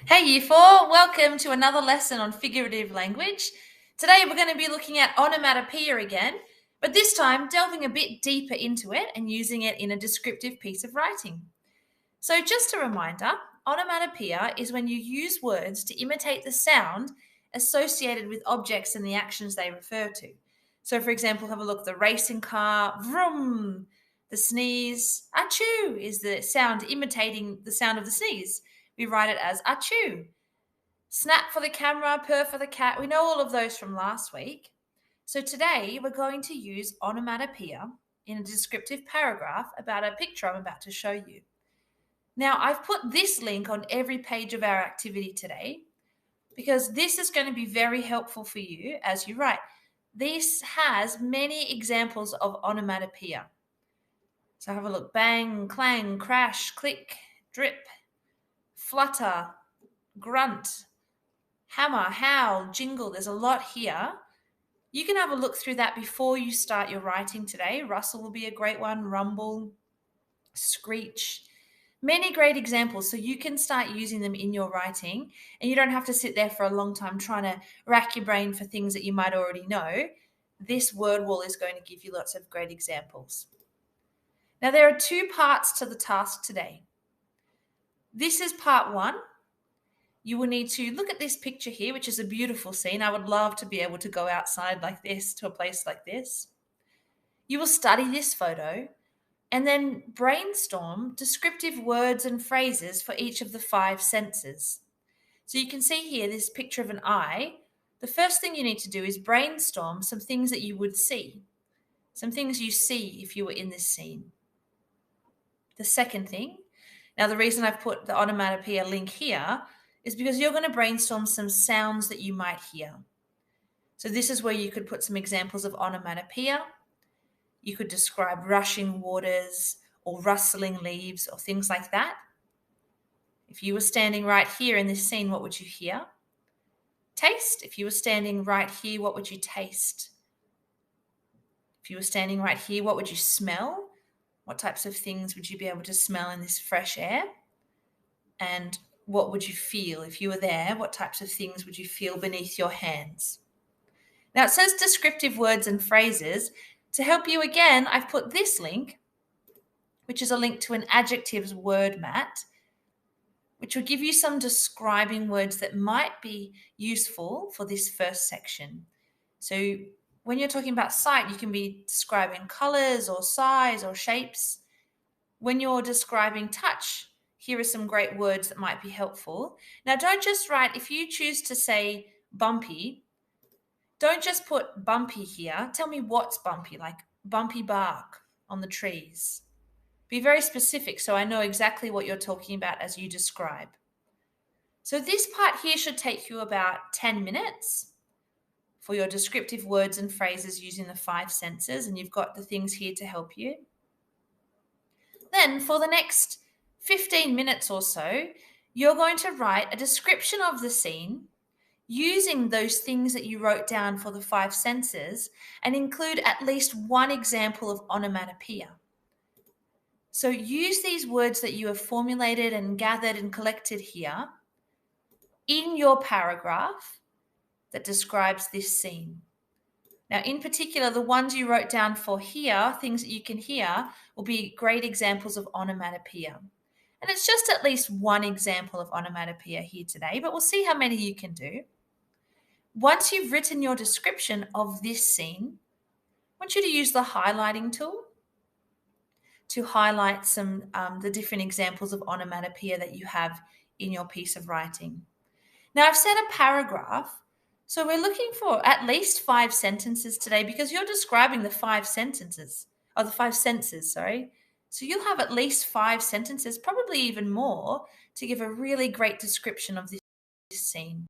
Hey Year 4, welcome to another lesson on figurative language. Today we're going to be looking at onomatopoeia again, but this time delving a bit deeper into it and using it in a descriptive piece of writing. So just a reminder, onomatopoeia is when you use words to imitate the sound associated with objects and the actions they refer to. So for example, have a look, the racing car, vroom, the sneeze, achoo is the sound imitating the sound of the sneeze. We write it as achoo. Snap for the camera, purr for the cat. We know all of those from last week. So today we're going to use onomatopoeia in a descriptive paragraph about a picture I'm about to show you. Now, I've put this link on every page of our activity today because this is going to be very helpful for you as you write. This has many examples of onomatopoeia. So have a look. Bang, clang, crash, click, drip, flutter, grunt, hammer, howl, jingle. There's a lot here. You can have a look through that before you start your writing today. Rustle will be a great one, rumble, screech. Many great examples, so you can start using them in your writing and you don't have to sit there for a long time trying to rack your brain for things that you might already know. This word wall is going to give you lots of great examples. Now, there are two parts to the task today. This is part one. You will need to look at this picture here, which is a beautiful scene. I would love to be able to go outside like this, to a place like this. You will study this photo and then brainstorm descriptive words and phrases for each of the 5 senses. So you can see here this picture of an eye. The first thing you need to do is brainstorm some things that you would see, some things you see if you were in this scene. The second thing, now the reason I've put the onomatopoeia link here is because you're going to brainstorm some sounds that you might hear. So this is where you could put some examples of onomatopoeia. You could describe rushing waters or rustling leaves or things like that. If you were standing right here in this scene, what would you hear? Taste. If you were standing right here, what would you taste? If you were standing right here, what would you smell? What types of things would you be able to smell in this fresh air? And what would you feel if you were there? What types of things would you feel beneath your hands? Now it says descriptive words and phrases. To help you again, I've put this link, which is a link to an adjectives word mat, which will give you some describing words that might be useful for this first section. So when you're talking about sight, you can be describing colors or size or shapes. When you're describing touch, here are some great words that might be helpful. Now, don't just write, if you choose to say bumpy, don't just put bumpy here. Tell me what's bumpy, like bumpy bark on the trees. Be very specific so I know exactly what you're talking about as you describe. So this part here should take you about 10 minutes for your descriptive words and phrases using the 5 senses, and you've got the things here to help you. Then for the next 15 minutes or so, you're going to write a description of the scene using those things that you wrote down for the 5 senses and include at least one example of onomatopoeia. So use these words that you have formulated and gathered and collected here in your paragraph that describes this scene. Now, in particular, the ones you wrote down for here, things that you can hear, will be great examples of onomatopoeia. And it's just at least one example of onomatopoeia here today, but we'll see how many you can do. Once you've written your description of this scene, I want you to use the highlighting tool to highlight some the different examples of onomatopoeia that you have in your piece of writing. Now, I've set a paragraph, so we're looking for at least 5 sentences today because you're describing the 5 sentences, or the 5 senses, sorry. So you'll have at least 5 sentences, probably even more, to give a really great description of this scene.